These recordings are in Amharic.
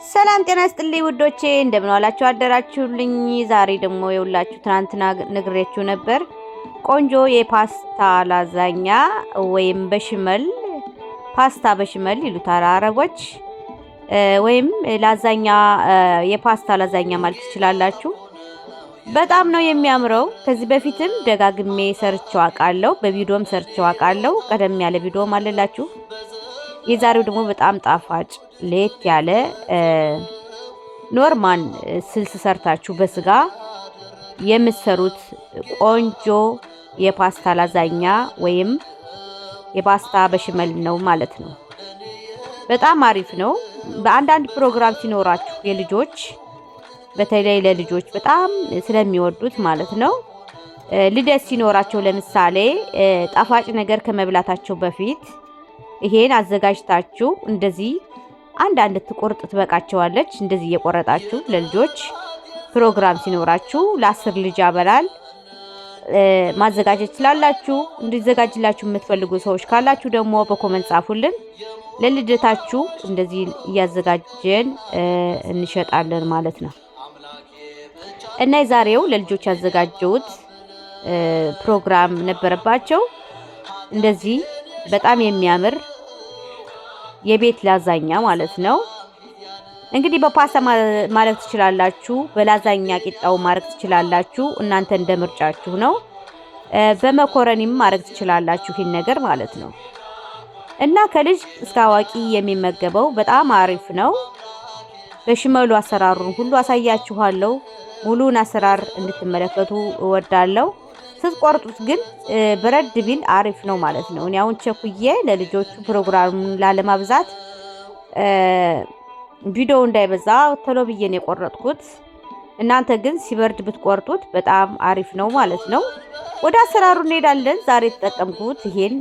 ሰላም ጤና ይስጥልኝ ውዶቼ፣ እንደምን ዋላችሁ አደራችሁልኝ። ዛሬ ደግሞ የውላችሁ ትናንትና ነግሬያችሁ ነበር። ቆንጆ የፓስታ ላዛኛ ወይም በሽመል ፓስታ በሽመል ይሉታል አረቦች፣ ወይም ላዛኛ የፓስታ ላዛኛ ማለት ትችላላችሁ። በጣም ነው የሚያምረው። ከዚህ በፊትም ደጋግሜ ሰርቼው አውቃለሁ፣ በቪዲዮም ሰርቼው አውቃለሁ። ቀደም ያለ ቪዲዮም አለላችሁ። የዛሬው ደግሞ በጣም ጣፋጭ ለየት ያለ ኖርማል ስልስ ሰርታችሁ በስጋ የምትሰሩት ቆንጆ የፓስታ ላዛኛ ወይም የፓስታ በሽመል ነው ማለት ነው። በጣም አሪፍ ነው። በአንዳንድ ፕሮግራም ሲኖራችሁ የልጆች በተለይ ለልጆች በጣም ስለሚወዱት ማለት ነው። ልደት ሲኖራቸው ለምሳሌ ጣፋጭ ነገር ከመብላታቸው በፊት ይሄን አዘጋጅታችሁ እንደዚህ አንድ ትቆርጥ ትበቃቸዋለች። እንደዚህ እየቆረጣችሁ ለልጆች ፕሮግራም ሲኖራችሁ ለ10 ልጅ አበላል ማዘጋጀት ትችላላችሁ። እንዲዘጋጅላችሁ የምትፈልጉ ሰዎች ካላችሁ ደግሞ በኮመንት ጻፉልን። ለልደታችሁ እንደዚህ እያዘጋጀን እንሸጣለን ማለት ነው። እና የዛሬው ለልጆች ያዘጋጀሁት ፕሮግራም ነበረባቸው። እንደዚህ በጣም የሚያምር የቤት ላዛኛ ማለት ነው። እንግዲህ በፓስታ ማድረግ ትችላላችሁ፣ በላዛኛ ቂጣው ማድረግ ትችላላችሁ። እናንተ እንደ ምርጫችሁ ነው። በመኮረኒም ማድረግ ትችላላችሁ ይሄን ነገር ማለት ነው። እና ከልጅ እስከ አዋቂ የሚመገበው በጣም አሪፍ ነው። በሽመሉ አሰራሩን ሁሉ አሳያችኋለሁ። ሙሉን አሰራር እንድትመለከቱ እወዳለሁ። ስትቆርጡት ግን በረድ ቢል አሪፍ ነው ማለት ነው። እኔ አሁን ቸኩዬ ለልጆቹ ፕሮግራሙን ላለማብዛት ቪዲዮ እንዳይበዛ ቶሎ ብዬ ነው የቆረጥኩት። እናንተ ግን ሲበርድ ብትቆርጡት በጣም አሪፍ ነው ማለት ነው። ወደ አሰራሩ እንሄዳለን። ዛሬ የተጠቀምኩት ይሄን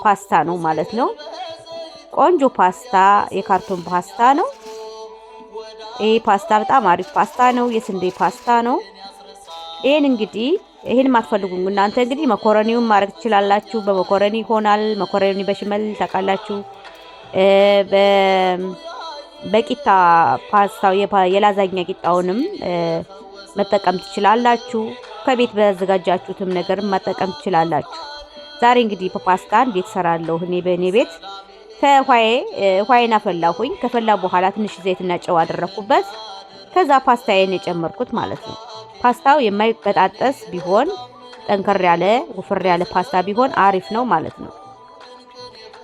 ፓስታ ነው ማለት ነው። ቆንጆ ፓስታ የካርቶን ፓስታ ነው። ይሄ ፓስታ በጣም አሪፍ ፓስታ ነው። የስንዴ ፓስታ ነው። ይሄን እንግዲህ ይሄን ማትፈልጉ እናንተ እንግዲህ መኮረኒውን ማድረግ ትችላላችሁ። በመኮረኒ ይሆናል። መኮረኒ በሽመል ታውቃላችሁ። በቂጣ ፓስታው የላዛኛ ቂጣውንም መጠቀም ትችላላችሁ። ከቤት በዘጋጃችሁትም ነገር መጠቀም ትችላላችሁ። ዛሬ እንግዲህ ፓስታ እንዴት ሰራለሁ እኔ በእኔ ቤት ውሃዬን አፈላሁኝ። ከፈላ በኋላ ትንሽ ዘይትና ጨው አደረኩበት። ከዛ ፓስታዬን የጨመርኩት ማለት ነው። ፓስታው የማይበጣጠስ ቢሆን ጠንከር ያለ ወፍር ያለ ፓስታ ቢሆን አሪፍ ነው ማለት ነው።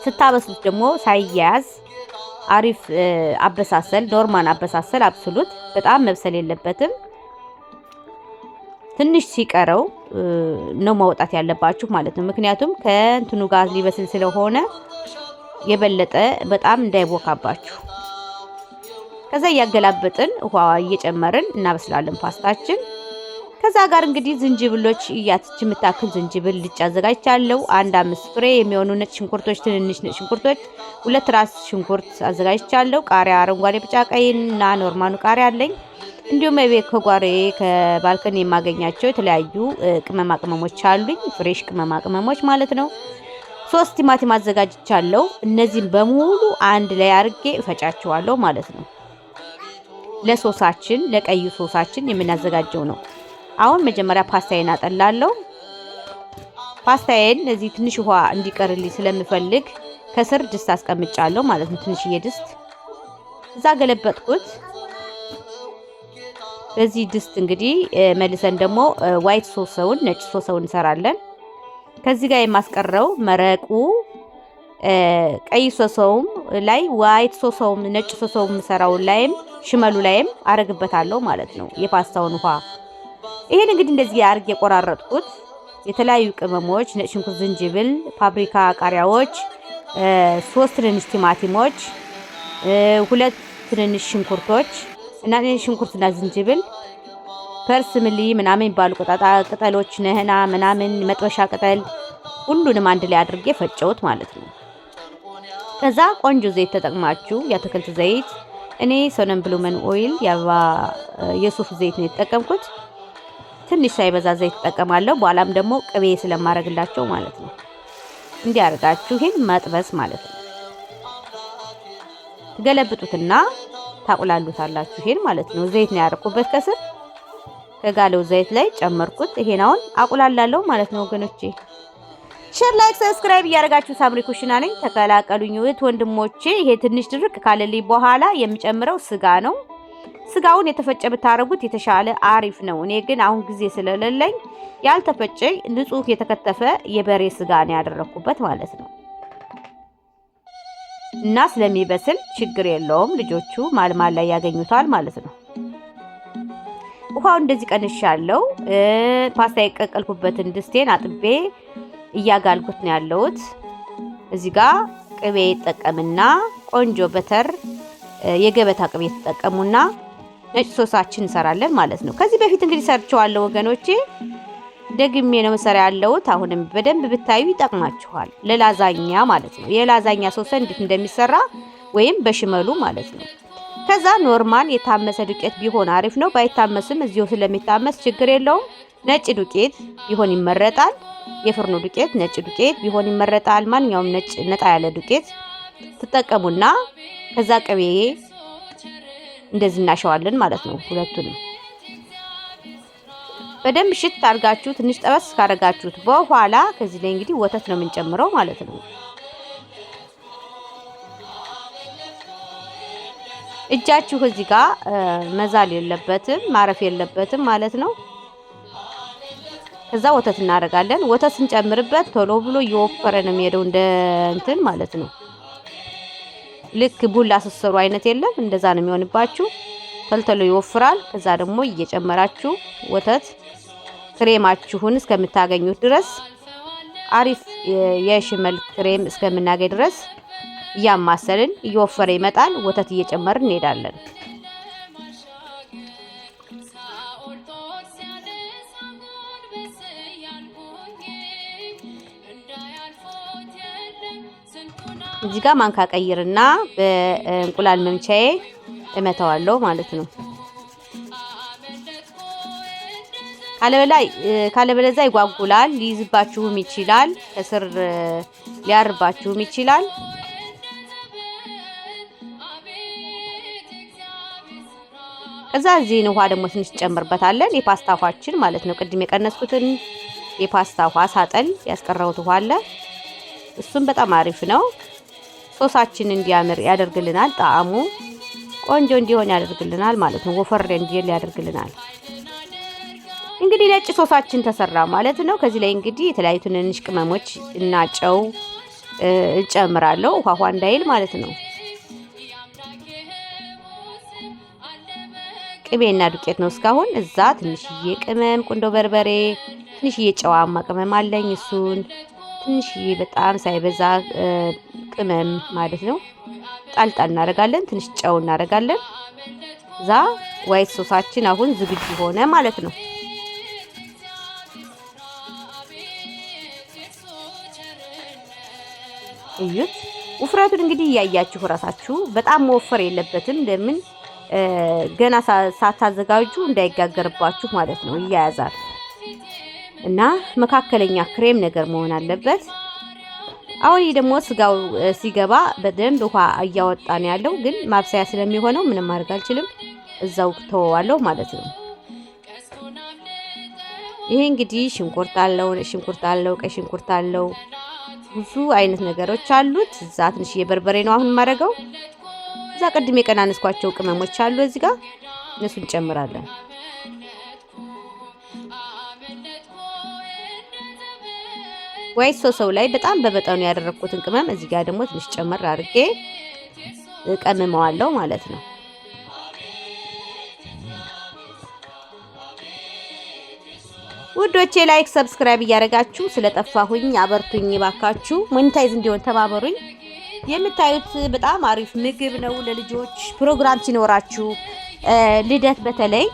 ስታበስሉት ደግሞ ሳይያያዝ አሪፍ አበሳሰል ኖርማል አበሳሰል አብስሉት። በጣም መብሰል የለበትም። ትንሽ ሲቀረው ነው ማውጣት ያለባችሁ ማለት ነው። ምክንያቱም ከእንትኑ ጋር ሊበስል ስለሆነ የበለጠ በጣም እንዳይቦካባችሁ። ከዛ እያገላበጥን ውሃ እየጨመርን እናበስላለን ፓስታችን። ከዛ ጋር እንግዲህ ዝንጅብሎች እያትች የምታክል ዝንጅብል ልጭ አዘጋጅቻለሁ። 5 ፍሬ የሚሆኑ ነጭ ሽንኩርቶች፣ ትንንሽ ነጭ ሽንኩርቶች፣ 2 ራስ ሽንኩርት አዘጋጅቻለሁ። ቃሪያ፣ አረንጓዴ፣ ቢጫ፣ ቀይና ኖርማኑ ቃሪያ አለኝ። እንዲሁም የቤት ከጓሬ ከባልከን የማገኛቸው የተለያዩ ቅመማ ቅመሞች አሉኝ። ፍሬሽ ቅመማ ቅመሞች ማለት ነው። 3 ቲማቲም አዘጋጅቻለሁ። እነዚህን በሙሉ አንድ ላይ አድርጌ እፈጫቸዋለሁ ማለት ነው። ለሶሳችን ለቀዩ ሶሳችን የምናዘጋጀው ነው። አሁን መጀመሪያ ፓስታዬን አጠላለሁ። ፓስታዬን እዚህ ትንሽ ውሃ እንዲቀርልኝ ስለምፈልግ ከስር ድስት አስቀምጫለሁ ማለት ነው። ትንሽዬ ድስት እዛ ገለበጥኩት። በዚህ ድስት እንግዲህ መልሰን ደግሞ ዋይት ሶሰውን ነጭ ሶሰውን እንሰራለን። ከዚህ ጋር የማስቀረው መረቁ ቀይ ሶሰውም ላይ ዋይት ሶሰውም ነጭ ሶሰውም ሰራው ላይም ሽመሉ ላይም አረግበታለሁ ማለት ነው የፓስታውን ውሃ። ይሄን እንግዲህ እንደዚህ አርግ የቆራረጥኩት የተለያዩ ቅመሞች ነጭ ሽንኩርት፣ ዝንጅብል፣ ፓፕሪካ፣ ቃሪያዎች፣ 3 ትንንሽ ቲማቲሞች፣ 2 ትንንሽ ሽንኩርቶች እና ሽንኩርትና ዝንጅብል፣ ፐርስምሊ ምናምን የሚባሉ ቅጠሎች ነህና ምናምን መጥበሻ ቅጠል ሁሉንም አንድ ላይ አድርጌ ፈጨውት ማለት ነው። ከዛ ቆንጆ ዘይት ተጠቅማችሁ የአትክልት ዘይት እኔ ሶነም ብሉመን ኦይል የሱፍ ዘይት ነው የተጠቀምኩት። ትንሽ ሳይበዛ ዘይት ተጠቀማለሁ። በኋላም ደግሞ ቅቤ ስለማረግላቸው ማለት ነው። እንዲያርጋችሁ ይሄን መጥበስ ማለት ነው። ገለብጡትና ታቁላሉታላችሁ። ይሄን ማለት ነው። ዘይት ነው ያደረኩበት ከስር ከጋለው ዘይት ላይ ጨመርኩት። ይሄን አሁን አቁላላለሁ ማለት ነው ወገኖቼ። ሼር፣ ላይክ፣ ሰብስክራይብ እያደረጋችሁ ሳምሪ ኩሽና ነኝ ተቀላቀሉኝ እህት ወንድሞቼ። ይሄ ትንሽ ድርቅ ካለልኝ በኋላ የምጨምረው ስጋ ነው። ስጋውን የተፈጨ ብታረጉት የተሻለ አሪፍ ነው። እኔ ግን አሁን ጊዜ ስለሌለኝ ያልተፈጨ ንጹህ የተከተፈ የበሬ ስጋ ነው ያደረኩበት ማለት ነው። እና ስለሚበስል ችግር የለውም። ልጆቹ ማልማል ላይ ያገኙታል ማለት ነው። ውሃው እንደዚህ ቀንሻለሁ። ፓስታ የቀቀልኩበትን ድስቴን አጥቤ እያጋልኩት ነው ያለሁት። እዚህ ጋር ቅቤ ይጠቀምና ቆንጆ በተር የገበታ ቅቤ ተጠቀሙና ነጭ ሶሳችን እንሰራለን ማለት ነው። ከዚህ በፊት እንግዲህ ሰርቼዋለሁ ወገኖቼ፣ ደግሜ ነው መሰሪያ ያለሁት። አሁንም በደንብ ብታዩ ይጠቅማችኋል ለላዛኛ ማለት ነው። የላዛኛ ሶስ እንዴት እንደሚሰራ ወይም በሽመሉ ማለት ነው። ከዛ ኖርማል የታመሰ ዱቄት ቢሆን አሪፍ ነው። ባይታመስም እዚሁ ስለሚታመስ ችግር የለውም። ነጭ ዱቄት ቢሆን ይመረጣል። የፍርኖ ዱቄት ነጭ ዱቄት ቢሆን ይመረጣል። ማንኛውም ነጣ ያለ ዱቄት ተጠቀሙና ከዛ ቅቤ እንደዚህ እናሸዋለን ማለት ነው። ሁለቱንም በደንብ ሽት አድርጋችሁ ትንሽ ጠበስ ካረጋችሁት በኋላ ከዚህ ላይ እንግዲህ ወተት ነው የምንጨምረው ማለት ነው። እጃችሁ እዚህ ጋር መዛል የለበትም ማረፍ የለበትም ማለት ነው። ከዛ ወተት እናደርጋለን። ወተት ስንጨምርበት ቶሎ ብሎ እየወፈረ ነው የሚሄደው እንደ እንትን ማለት ነው። ልክ ቡላ ስሰሩ አይነት የለም እንደዛ ነው የሚሆንባችሁ። ተልተሎ ይወፍራል። ከዛ ደግሞ እየጨመራችሁ ወተት ክሬማችሁን እስከምታገኙት ድረስ አሪፍ የሽመል ክሬም እስከምናገኝ ድረስ እያማሰልን እየወፈረ ይመጣል። ወተት እየጨመርን እንሄዳለን። እዚህ ጋር ማንካ ቀይርና በእንቁላል መምቻዬ እመታዋለሁ ማለት ነው። ካለበለዛ ይጓጉላል፣ ሊይዝባችሁም ይችላል፣ ከስር ሊያርባችሁም ይችላል። ከዛ እዚህን ውሃ ደግሞ ትንሽ ጨምርበታለን። የፓስታ ውሃችን ማለት ነው። ቅድም የቀነስኩትን የፓስታ ውሃ ሳጠል ያስቀረውት ውሃ አለ። እሱም በጣም አሪፍ ነው። ሶሳችን እንዲያምር ያደርግልናል። ጣዕሙ ቆንጆ እንዲሆን ያደርግልናል ማለት ነው። ወፈር እንዲል ያደርግልናል። እንግዲህ ነጭ ሶሳችን ተሰራ ማለት ነው። ከዚህ ላይ እንግዲህ የተለያዩ ትንንሽ ቅመሞች እና ጨው እጨምራለሁ ውሃ እንዳይል ማለት ነው። ቅቤና ዱቄት ነው እስካሁን። እዛ ትንሽዬ ቅመም ቁንዶ በርበሬ፣ ትንሽዬ ጨዋማ ቅመም አለኝ። እሱን ትንሽዬ በጣም ሳይበዛ ቅመም ማለት ነው ጣልጣል እናደርጋለን። ትንሽ ጨው እናደርጋለን። እዛ ዋይት ሶሳችን አሁን ዝግጁ ሆነ ማለት ነው። እዩት። ውፍረቱን እንግዲህ እያያችሁ ራሳችሁ በጣም መወፈር የለበትም። ለምን ገና ሳታዘጋጁ እንዳይጋገርባችሁ ማለት ነው። ይያያዛል እና መካከለኛ ክሬም ነገር መሆን አለበት። አሁን ይሄ ደግሞ ስጋው ሲገባ በደንብ ውሃ እያወጣን ያለው ግን ማብሰያ ስለሚሆነው ምንም ማድረግ አልችልም። እዛው ተወዋለሁ ማለት ነው። ይሄ እንግዲህ ሽንኩርት አለው፣ ቀይ ሽንኩርት አለው፣ ብዙ አይነት ነገሮች አሉት። እዛ ትንሽ የበርበሬ ነው አሁን የማደርገው። እዛ ቅድም የቀናነስኳቸው ቅመሞች አሉ እዚህ ጋር እነሱን እንጨምራለን። ዋይት ሶስው ላይ በጣም በመጠኑ ያደረኩትን ቅመም እዚህ ጋር ደግሞ ትንሽ ጨመር አድርጌ ቀመመዋለሁ ማለት ነው። ውዶቼ ላይክ ሰብስክራይብ እያደረጋችሁ ስለጠፋሁኝ አበርቱኝ ባካችሁ። ሞኔታይዝ እንዲሆን ተባበሩኝ። የምታዩት በጣም አሪፍ ምግብ ነው ለልጆች ፕሮግራም ሲኖራችሁ፣ ልደት በተለይ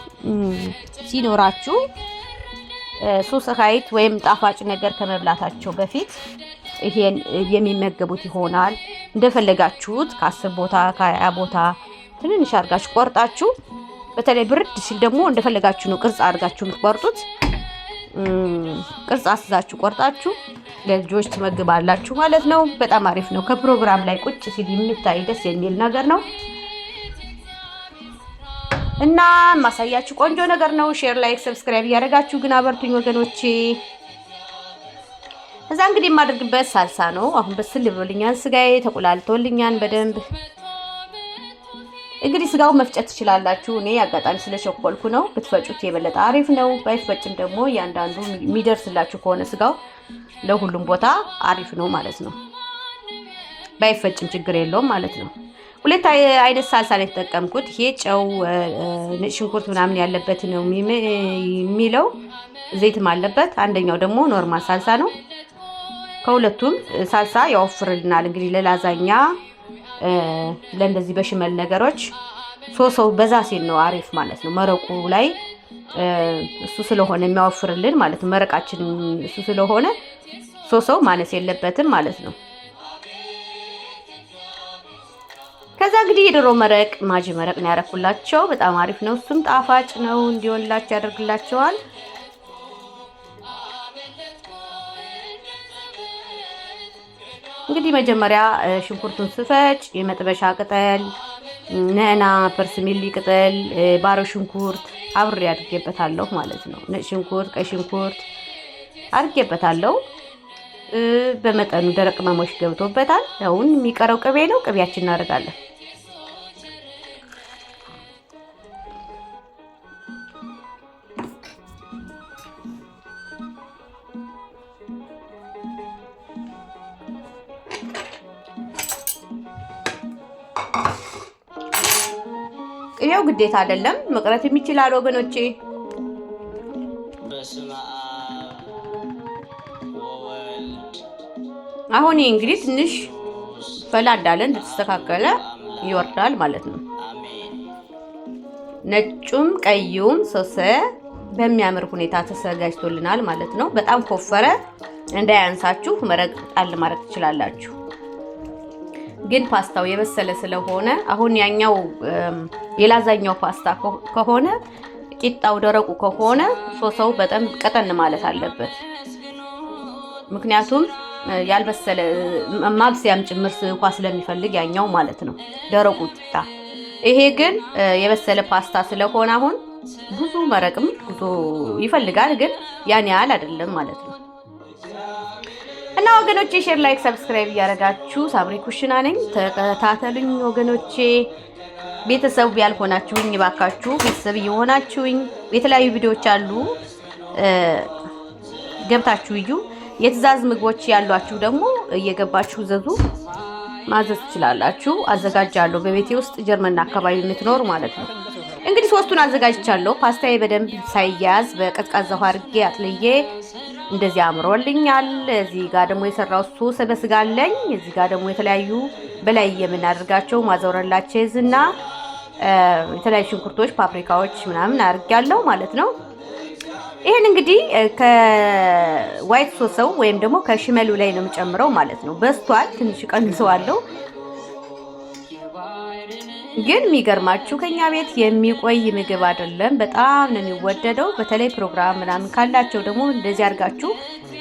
ሲኖራችሁ ሶስት ወይም ጣፋጭ ነገር ከመብላታቸው በፊት ይሄን የሚመገቡት ይሆናል። እንደፈለጋችሁት ከ10 ቦታ ከ20 ቦታ ትንንሽ አድርጋችሁ ቆርጣችሁ፣ በተለይ ብርድ ሲል ደግሞ እንደፈለጋችሁ ነው ቅርጽ አድርጋችሁ የምትቆርጡት። ቅርጽ አስዛችሁ ቆርጣችሁ ለልጆች ትመግባላችሁ ማለት ነው። በጣም አሪፍ ነው። ከፕሮግራም ላይ ቁጭ ሲል የሚታይ ደስ የሚል ነገር ነው እና ማሳያችሁ ቆንጆ ነገር ነው። ሼር፣ ላይክ፣ ሰብስክራይብ እያደረጋችሁ ግን አበርቱኝ ወገኖቼ። እዛ እንግዲህ የማደርግበት ሳልሳ ነው። አሁን በስል ብሎልኛል፣ ስጋዬ ተቆላልቶልኛል በደንብ። እንግዲህ ስጋው መፍጨት ትችላላችሁ። እኔ አጋጣሚ ስለቸኮልኩ ነው። ብትፈጩት የበለጠ አሪፍ ነው። ባይፈጭም ደግሞ ያንዳንዱ የሚደርስላችሁ ከሆነ ስጋው ለሁሉም ቦታ አሪፍ ነው ማለት ነው። ባይፈጭም ችግር የለውም ማለት ነው። ሁለት አይነት ሳልሳ ነው የተጠቀምኩት። ይሄ ጨው፣ ነጭ ሽንኩርት ምናምን ያለበት ነው የሚለው፣ ዘይትም አለበት። አንደኛው ደግሞ ኖርማል ሳልሳ ነው። ከሁለቱም ሳልሳ ያወፍርልናል። እንግዲህ ለላዛኛ ለእንደዚህ በሽመል ነገሮች ሶሰው በዛ ሲል ነው አሪፍ ማለት ነው። መረቁ ላይ እሱ ስለሆነ የሚያወፍርልን ማለት ነው። መረቃችን እሱ ስለሆነ ሶሰው ማነስ የለበትም ማለት ነው። ከዛ እንግዲህ የዶሮ መረቅ ማጂ መረቅ ነው ያረኩላቸው። በጣም አሪፍ ነው። እሱም ጣፋጭ ነው፣ እንዲሆንላቸው ያደርግላቸዋል። እንግዲህ መጀመሪያ ሽንኩርቱን ስፈጭ የመጥበሻ ቅጠል፣ ነና፣ ፐርስሚሊ ቅጠል፣ ባሮ ሽንኩርት አብሬ አድርጌበታለሁ ማለት ነው። ነጭ ሽንኩርት፣ ቀይ ሽንኩርት አድርጌበታለሁ። በመጠኑ ደረቅ ቅመሞች ገብቶበታል። አሁን የሚቀረው ቅቤ ነው። ቅቤያችን እናደርጋለን። ቅቤው ግዴታ አይደለም፣ መቅረት የሚችላል ወገኖቼ። አሁን እንግዲህ ትንሽ ፈላ እንዳለ እንደተስተካከለ ይወርዳል ማለት ነው። ነጩም ቀዩም ሶስ በሚያምር ሁኔታ ተዘጋጅቶልናል ማለት ነው። በጣም ኮፈረ እንዳያንሳችሁ መረቅ ጣል ማድረግ ትችላላችሁ። ግን ፓስታው የበሰለ ስለሆነ አሁን ያኛው የላዛኛው ፓስታ ከሆነ ቂጣው ደረቁ ከሆነ ሶሰው በጣም ቀጠን ማለት አለበት። ምክንያቱም ያልበሰለ ማብሰያም ጭምር ውሃ ስለሚፈልግ ያኛው ማለት ነው ደረቁ ቂጣ። ይሄ ግን የበሰለ ፓስታ ስለሆነ አሁን ብዙ መረቅም ብዙ ይፈልጋል፣ ግን ያን ያህል አይደለም ማለት ነው። እና ወገኖቼ ሼር፣ ላይክ፣ ሰብስክራይብ እያደረጋችሁ ሳምሪ ኩሽና ነኝ ተከታተሉኝ ወገኖቼ። ቤተሰብ ያልሆናችሁኝ ባካችሁ ቤተሰብ እየሆናችሁኝ የተለያዩ ቪዲዮዎች አሉ፣ ገብታችሁ እዩ። የትእዛዝ ምግቦች ያሏችሁ ደግሞ እየገባችሁ ዘዙ፣ ማዘዝ ትችላላችሁ። አዘጋጃለሁ በቤቴ ውስጥ ጀርመን አካባቢ የምትኖር ማለት ነው። እንግዲህ ሶስቱን አዘጋጅቻለሁ። ፓስታዬ በደንብ ሳይያዝ በቀዝቃዛ ውሃ አድርጌ አጥልዬ እንደዚህ አምሮልኛል። እዚህ ጋር ደግሞ የሰራው ሶስ በስጋ አለኝ። እዚህ ጋር ደግሞ የተለያዩ በላይ የምናደርጋቸው ማዘውረላቸው እና የተለያዩ ሽንኩርቶች፣ ፓፕሪካዎች ምናምን አድርጌያለሁ ማለት ነው። ይሄን እንግዲህ ከዋይት ሶሰው ወይም ደግሞ ከሽመሉ ላይ ነው የምጨምረው ማለት ነው። በስቷል፣ ትንሽ ቀንሰዋለሁ። ግን የሚገርማችሁ ከኛ ቤት የሚቆይ ምግብ አይደለም። በጣም ነው የሚወደደው። በተለይ ፕሮግራም ምናምን ካላቸው ደግሞ እንደዚህ አድርጋችሁ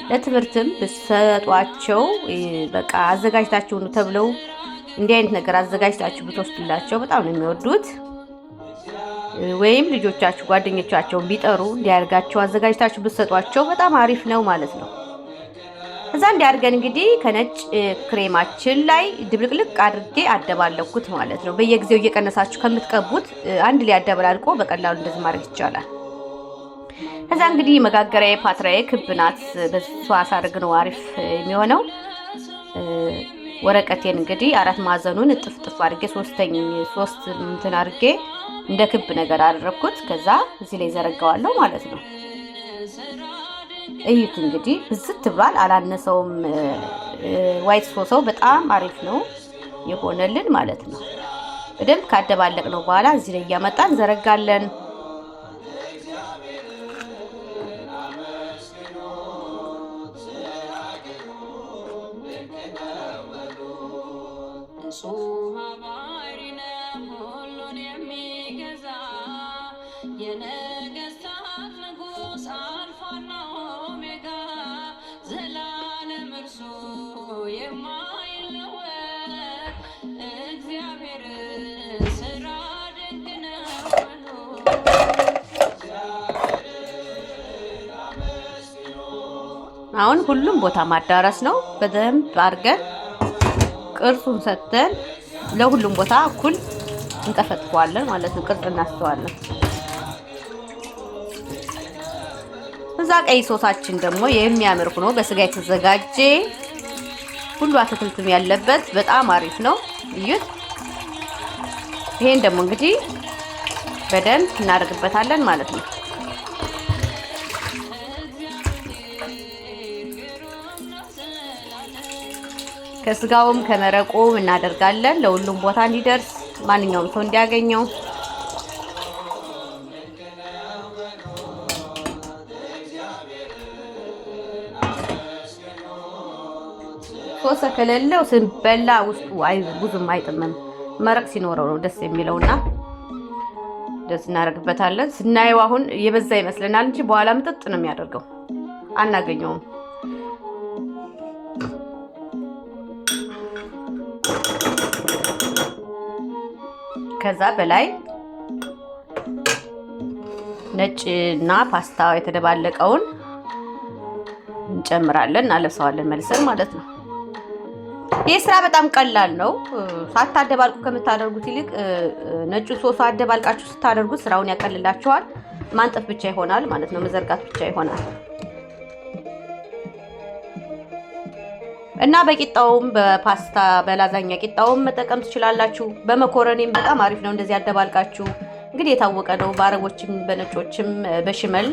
ለትምህርትም ብትሰጧቸው በቃ አዘጋጅታችሁ ነው ተብለው እንዲህ አይነት ነገር አዘጋጅታችሁ ብትወስዱላቸው በጣም ነው የሚወዱት። ወይም ልጆቻችሁ ጓደኞቻቸውን ቢጠሩ እንዲያርጋቸው አዘጋጅታችሁ ብትሰጧቸው በጣም አሪፍ ነው ማለት ነው። እዛ እንዲያርገን እንግዲህ ከነጭ ክሬማችን ላይ ድብልቅልቅ አድርጌ አደባለኩት ማለት ነው። በየጊዜው እየቀነሳችሁ ከምትቀቡት አንድ ላይ አደባልቆ በቀላሉ እንደዚህ ማድረግ ይቻላል። ከዛ እንግዲህ መጋገሪያ ፓትራዬ ክብ ናት። በሷ አሳርግ ነው አሪፍ የሚሆነው። ወረቀቴን እንግዲህ አራት ማዕዘኑን እጥፍ አድርጌ ሶስት እንትን አድርጌ እንደ ክብ ነገር አደረኩት። ከዛ እዚህ ላይ ዘረጋዋለሁ ማለት ነው። እዩት እንግዲህ ብዝት ብሏል፣ አላነሰውም። ዋይት ሶሰው በጣም አሪፍ ነው የሆነልን ማለት ነው። በደንብ ካደባለቅ ነው በኋላ እዚህ ላይ እያመጣን ዘረጋለን። አሁን ሁሉም ቦታ ማዳረስ ነው። በደንብ አድርገን ቅርጹን ሰጥተን ለሁሉም ቦታ እኩል እንጠፈጥፈዋለን ማለት ነው። ቅርጽ እናስተዋለን። እዛ ቀይ ሶሳችን ደግሞ የሚያምር ሆኖ በስጋ የተዘጋጀ ሁሉ አትክልትም ያለበት በጣም አሪፍ ነው። እዩት። ይሄን ደግሞ እንግዲህ በደንብ እናደርግበታለን ማለት ነው። ከስጋውም ከመረቁም እናደርጋለን ለሁሉም ቦታ እንዲደርስ ማንኛውም ሰው እንዲያገኘው። ሶስ ከሌለው ስንበላ ውስጡ ብዙም አይጥምም። መረቅ ሲኖረው ነው ደስ የሚለውና ደስ እናደርግበታለን። ስናየው አሁን የበዛ ይመስለናል እንጂ በኋላ ምጥጥ ነው የሚያደርገው፣ አናገኘውም። ከዛ በላይ ነጭና ፓስታ የተደባለቀውን እንጨምራለን፣ እናለብሰዋለን መልሰን ማለት ነው። ይህ ስራ በጣም ቀላል ነው። ሳታደባልቁ ከምታደርጉት ይልቅ ነጩ ሶስ አደባልቃችሁ ስታደርጉት ስራውን ያቀልላችኋል። ማንጠፍ ብቻ ይሆናል ማለት ነው፣ መዘርጋት ብቻ ይሆናል። እና በቂጣውም በፓስታ በላዛኛ ቂጣውም መጠቀም ትችላላችሁ። በመኮረኒም በጣም አሪፍ ነው እንደዚህ አደባልቃችሁ። እንግዲህ የታወቀ ነው በአረቦችም በነጮችም በሽመል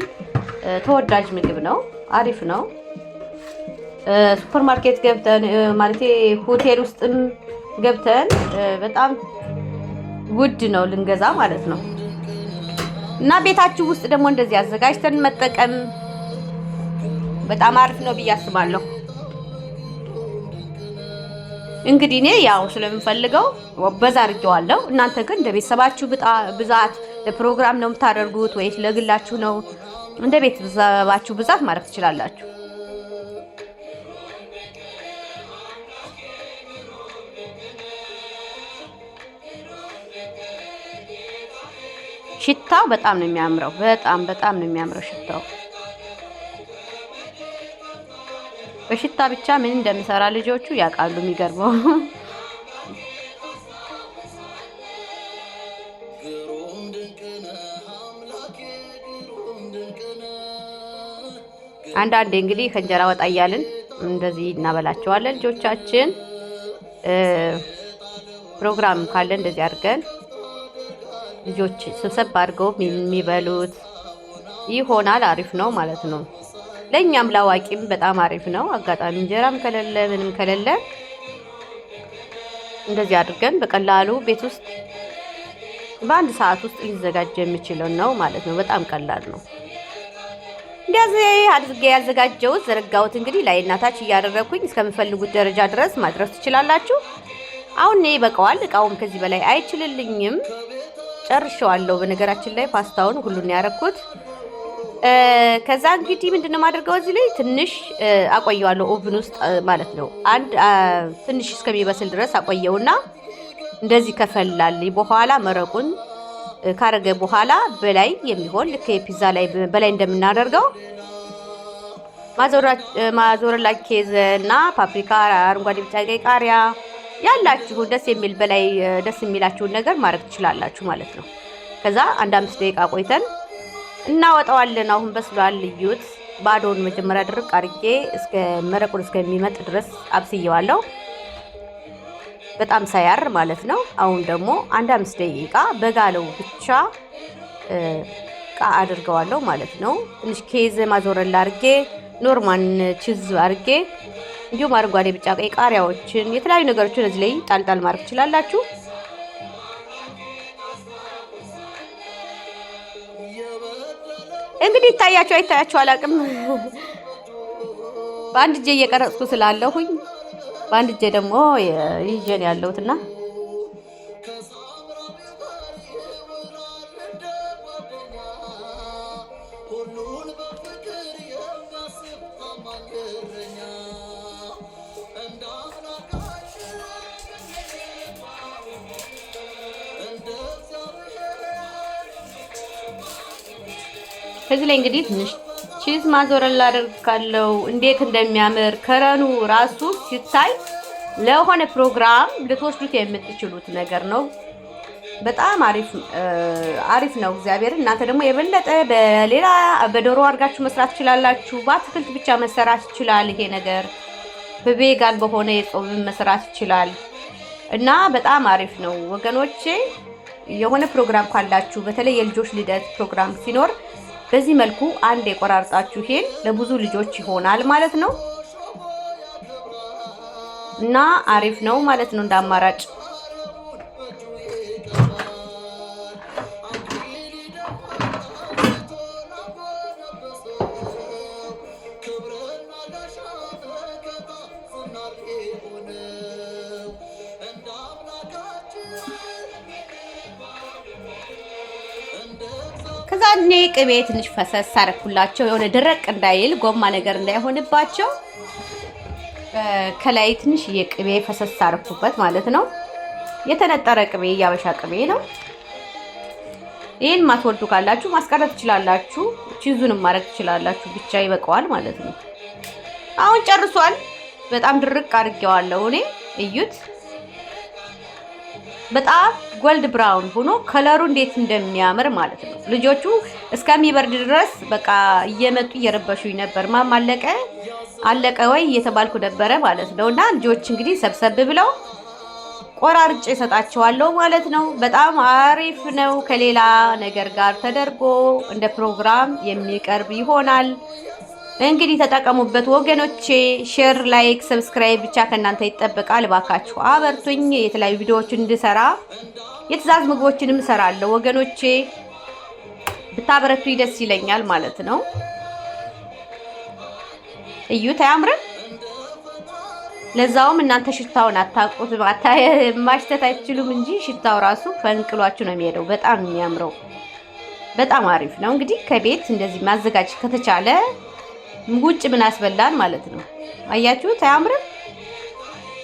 ተወዳጅ ምግብ ነው፣ አሪፍ ነው። ሱፐር ማርኬት ገብተን ማለት ሆቴል ውስጥም ገብተን በጣም ውድ ነው ልንገዛ ማለት ነው። እና ቤታችሁ ውስጥ ደግሞ እንደዚህ አዘጋጅተን መጠቀም በጣም አሪፍ ነው ብዬ አስባለሁ። እንግዲህ እኔ ያው ስለምፈልገው በዛ አድርጌዋለሁ። እናንተ ግን እንደ ቤተሰባችሁ ብዛት ለፕሮግራም ነው የምታደርጉት ወይስ ለግላችሁ ነው? እንደ ቤተሰባችሁ ብዛት ማድረግ ትችላላችሁ። ሽታው በጣም ነው የሚያምረው። በጣም ነው የሚያምረው ሽታው። በሽታ ብቻ ምን እንደምሰራ ልጆቹ ያውቃሉ። የሚገርመው አንዳንዴ እንግዲህ ከእንጀራ ወጣ እያልን እንደዚህ እናበላቸዋለን ልጆቻችን። ፕሮግራም ካለ እንደዚህ አድርገን ልጆች ስብሰብ አድርገው የሚበሉት ይሆናል። አሪፍ ነው ማለት ነው። ለኛም ላዋቂም በጣም አሪፍ ነው። አጋጣሚ እንጀራም ከሌለ ምንም ከሌለ እንደዚህ አድርገን በቀላሉ ቤት ውስጥ በአንድ ሰዓት ውስጥ ሊዘጋጅ የሚችለው ነው ማለት ነው። በጣም ቀላል ነው። እንደዚህ አድርጌ ያዘጋጀሁት ዘረጋሁት። እንግዲህ ላይ እናታች እያደረኩኝ እስከምፈልጉት ደረጃ ድረስ ማድረስ ትችላላችሁ። አሁን እኔ ይበቃዋል። እቃውም ከዚህ በላይ አይችልልኝም። ጨርሼዋለሁ። በነገራችን ላይ ፓስታውን ሁሉን ያረኩት። ከዛ እንግዲህ ምንድነው ማድረገው እዚህ ላይ ትንሽ አቆየዋለሁ ኦቭን ውስጥ ማለት ነው። ትንሽ እስከሚበስል ድረስ አቆየውና እንደዚህ ከፈላልኝ በኋላ መረቁን ካረገ በኋላ በላይ የሚሆን ልክ የፒዛ ላይ በላይ እንደምናደርገው ማዞረላ ኬዝና ፓፕሪካ፣ አረንጓዴ፣ ቢጫ፣ ቀይ ቃሪያ ያላችሁ ደስ የሚል በላይ ደስ የሚላችሁን ነገር ማድረግ ትችላላችሁ ማለት ነው። ከዛ አንድ 5 ደቂቃ ቆይተን እናወጣዋለን። አሁን በስሏል። ልዩት ባዶውን መጀመሪያ ድርቅ አድርጌ እስከ መረቁን እስከሚመጥ ድረስ አብስየዋለሁ። በጣም ሳያር ማለት ነው። አሁን ደግሞ አንድ 5 ደቂቃ በጋለው ብቻ አድርገዋለሁ ማለት ነው። ትንሽ ኬዝ ማዞረላ አድርጌ ኖርማን ቺዝ አድርጌ እንዲሁም አረንጓዴ፣ ቢጫ፣ ቀይ ቃሪያዎችን የተለያዩ ነገሮችን እዚህ ላይ ጣልጣል ማድረግ ትችላላችሁ። እንግዲህ ይታያችሁ አይታያችሁ አላውቅም። በአንድ እጄ እየቀረጽኩ ስላለሁኝ በአንድ እጄ ደግሞ ይዤን ያለሁትና ከዚህ ላይ እንግዲህ ትንሽ ቺዝ ማዞረላ አደርጋለሁ። እንዴት እንደሚያምር ከረኑ ራሱ ሲታይ ለሆነ ፕሮግራም ልትወስዱት የምትችሉት ነገር ነው። በጣም አሪፍ ነው። እግዚአብሔር እናንተ ደግሞ የበለጠ በሌላ በዶሮ አድርጋችሁ መስራት ትችላላችሁ። በአትክልት ብቻ መሰራት ይችላል። ይሄ ነገር በቬጋን በሆነ የጾም መስራት ይችላል እና በጣም አሪፍ ነው ወገኖቼ። የሆነ ፕሮግራም ካላችሁ በተለይ የልጆች ልደት ፕሮግራም ሲኖር በዚህ መልኩ አንድ የቆራርጣችሁ ይሄን ለብዙ ልጆች ይሆናል ማለት ነው እና አሪፍ ነው ማለት ነው እንደ አማራጭ። ከዛ እኔ ቅቤ ትንሽ ፈሰስ አደረኩላቸው የሆነ ደረቅ እንዳይል ጎማ ነገር እንዳይሆንባቸው ከላይ ትንሽ የቅቤ ፈሰስ አደረኩበት ማለት ነው። የተነጠረ ቅቤ ያበሻ ቅቤ ነው። ይሄን ማትወዱ ካላችሁ ማስቀረት ትችላላችሁ። ቺዙንም ማድረግ ትችላላችሁ። ብቻ ይበቃዋል ማለት ነው። አሁን ጨርሷል። በጣም ድርቅ አድርጌዋለሁ እኔ እዩት። በጣም ጎልድ ብራውን ሆኖ ከለሩ እንዴት እንደሚያምር ማለት ነው። ልጆቹ እስከሚበርድ ድረስ በቃ እየመጡ እየረበሹኝ ነበር። ማማ አለቀ ወይ እየተባልኩ ነበረ ማለት ነው። እና ልጆች እንግዲህ ሰብሰብ ብለው ቆራርጬ እሰጣቸዋለሁ ማለት ነው። በጣም አሪፍ ነው። ከሌላ ነገር ጋር ተደርጎ እንደ ፕሮግራም የሚቀርብ ይሆናል። እንግዲህ ተጠቀሙበት ወገኖቼ። ሼር፣ ላይክ፣ ሰብስክራይብ ብቻ ከእናንተ ይጠበቃል። እባካችሁ አበርቱኝ። የተለያዩ ቪዲዮዎችን እንድሰራ የትዕዛዝ ምግቦችንም እሰራለሁ ወገኖቼ። ብታበረቱኝ ደስ ይለኛል ማለት ነው። እዩት አያምርም? ለዛውም እናንተ ሽታውን አታውቁት ማሽተት አይችሉም እንጂ ሽታው ራሱ ፈንቅሏችሁ ነው የሚሄደው። በጣም የሚያምረው በጣም አሪፍ ነው። እንግዲህ ከቤት እንደዚህ ማዘጋጀት ከተቻለ ውጭ ምን አስበላን ማለት ነው። አያችሁት አያምርም?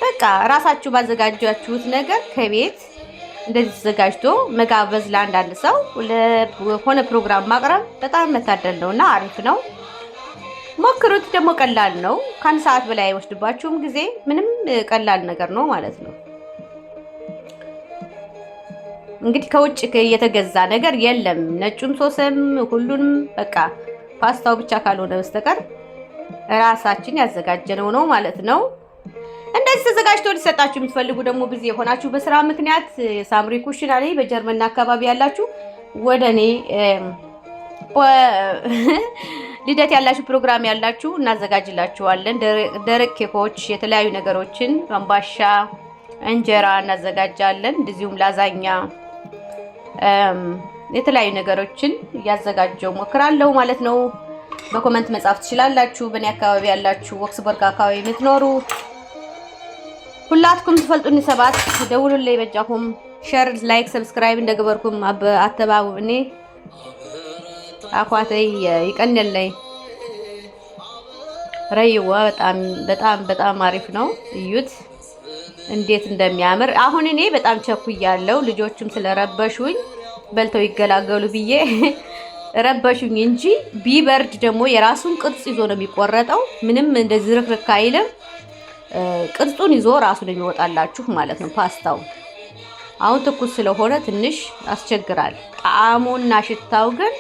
በቃ ራሳችሁ ባዘጋጃችሁት ነገር ከቤት እንደዚህ ተዘጋጅቶ መጋበዝ ለአንዳንድ ሰው ለሆነ ፕሮግራም ማቅረብ በጣም መታደል ነውና አሪፍ ነው። ሞክሩት። ደግሞ ቀላል ነው። ከአንድ ሰዓት በላይ አይወስድባችሁም ጊዜ። ምንም ቀላል ነገር ነው ማለት ነው። እንግዲህ ከውጭ የተገዛ ነገር የለም። ነጩም ሶስም ሁሉንም በቃ ፓስታው ብቻ ካልሆነ በስተቀር ራሳችን ያዘጋጀነው ነው ማለት ነው። እንደዚህ ተዘጋጅቶ ሊሰጣችሁ የምትፈልጉ ደግሞ ቢዚ የሆናችሁ በስራ ምክንያት ሳምሪ ኩሽና ላይ በጀርመን አካባቢ ያላችሁ ወደኔ ልደት ያላችሁ ፕሮግራም ያላችሁ እናዘጋጅላችኋለን። ደረቅ ኬኮች፣ የተለያዩ ነገሮችን አምባሻ፣ እንጀራ እናዘጋጃለን። እንደዚሁም ላዛኛ የተለያዩ ነገሮችን እያዘጋጀው ሞክራለሁ ማለት ነው። በኮመንት መጻፍ ትችላላችሁ። በእኔ አካባቢ ያላችሁ ወክስበርግ አካባቢ የምትኖሩ ሁላትኩም ትፈልጡኒ ሰባት ደውሉልኝ በጃኩም ሼር ላይክ ሰብስክራይብ እንደገበርኩም አተባቡ እኔ አኳተይ ይቀንልኝ ረይዋ በጣም አሪፍ ነው። እዩት እንዴት እንደሚያምር። አሁን እኔ በጣም ቸኩያለሁ። ልጆችም ስለረበሹኝ በልተው ይገላገሉ ብዬ ረበሹኝ እንጂ ቢበርድ ደግሞ የራሱን ቅርጽ ይዞ ነው የሚቆረጠው። ምንም እንደዚህ ዝርክርክ አይልም። ቅርጹን ይዞ ራሱን የሚወጣላችሁ ማለት ነው ፓስታው። አሁን ትኩስ ስለሆነ ትንሽ ያስቸግራል። ጣዕሙና ሽታው ግን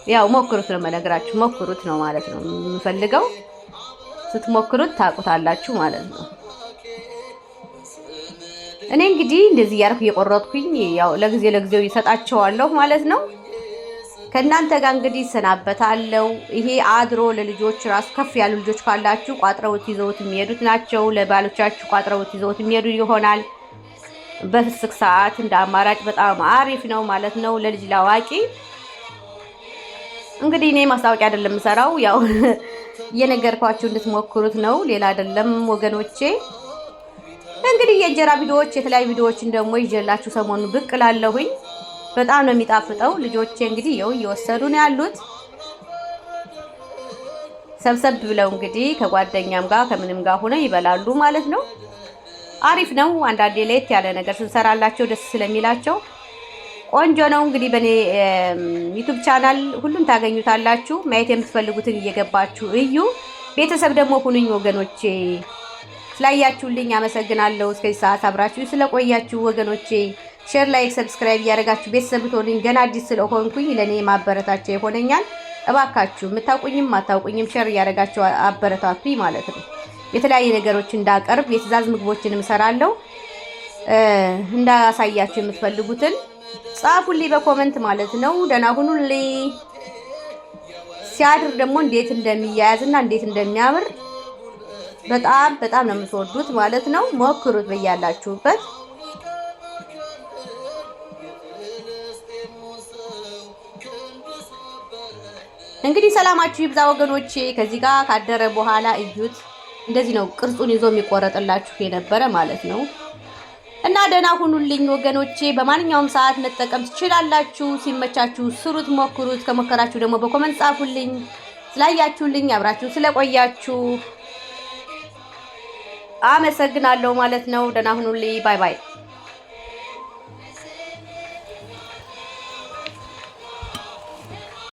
ያው ሞክሩት ነው መነግራችሁ። ሞክሩት ነው ማለት ነው የምፈልገው። ስትሞክሩት ታውቁታላችሁ ማለት ነው። እኔ እንግዲህ እንደዚህ ያርኩ እየቆረጥኩኝ ያው ለጊዜው ይሰጣቸዋለሁ ማለት ነው። ከእናንተ ጋር እንግዲህ ሰናበታለሁ። ይሄ አድሮ ለልጆች ራሱ ከፍ ያሉ ልጆች ካላችሁ ቋጥረውት ይዘውት የሚሄዱት ናቸው። ለባሎቻችሁ ቋጥረውት ይዘውት የሚሄዱ ይሆናል። በፍስክ ሰዓት እንደ አማራጭ በጣም አሪፍ ነው ማለት ነው። ለልጅ ላዋቂ እንግዲህ እኔ ማስታወቂያ አይደለም የምሰራው፣ ያው እየነገርኳችሁ እንድትሞክሩት ነው። ሌላ አይደለም ወገኖቼ። እንግዲህ የእንጀራ ቪዲዮዎች የተለያዩ ቪዲዮዎችን ደግሞ ይዤላችሁ ሰሞኑን ብቅ እላለሁኝ። በጣም ነው የሚጣፍጠው። ልጆቼ እንግዲህ ይኸው እየወሰዱ ነው ያሉት ሰብሰብ ብለው እንግዲህ ከጓደኛም ጋር ከምንም ጋር ሆነው ይበላሉ ማለት ነው። አሪፍ ነው። አንዳንዴ ለየት ያለ ነገር ስንሰራላቸው ደስ ስለሚላቸው ቆንጆ ነው። እንግዲህ በኔ ዩቲዩብ ቻናል ሁሉም ታገኙታላችሁ። ማየት የምትፈልጉትን እየገባችሁ እዩ። ቤተሰብ ደግሞ ሁኑኝ ወገኖቼ። ስላያችሁልኝ አመሰግናለሁ። እስከዚህ ሰዓት አብራችሁ ስለቆያችሁ ወገኖቼ ሼር፣ ላይክ፣ ሰብስክራይብ እያደረጋችሁ ቤተሰብ ብትሆኑኝ ገና አዲስ ስለሆንኩኝ ለኔ ማበረታቻ ይሆነኛል። እባካችሁ የምታውቁኝም ማታውቁኝም ሼር እያደረጋችሁ አበረታቱኝ ማለት ነው። የተለያየ ነገሮች እንዳቀርብ የትእዛዝ ምግቦችንም እሰራለሁ። እንዳሳያችሁ የምትፈልጉትን ጻፉልኝ በኮመንት ማለት ነው። ደህና ሁኑልኝ። ሲያድር ደግሞ እንዴት እንደሚያያዝና እንዴት እንደሚያምር በጣም ነው የምትወዱት ማለት ነው። ሞክሩት በያላችሁበት። እንግዲህ ሰላማችሁ ይብዛ ወገኖቼ። ከዚህ ጋር ካደረ በኋላ እዩት። እንደዚህ ነው ቅርጹን ይዞ የሚቆረጥላችሁ የነበረ ማለት ነው። እና ደህና ሁኑልኝ ወገኖቼ። በማንኛውም ሰዓት መጠቀም ትችላላችሁ። ሲመቻችሁ ስሩት፣ ሞክሩት። ከሞከራችሁ ደግሞ በኮመንት ጻፉልኝ። ስላያችሁልኝ አብራችሁ ስለቆያችሁ አመሰግናለሁ ማለት ነው። ደህና ሁኑልኝ። ባይ ባይ።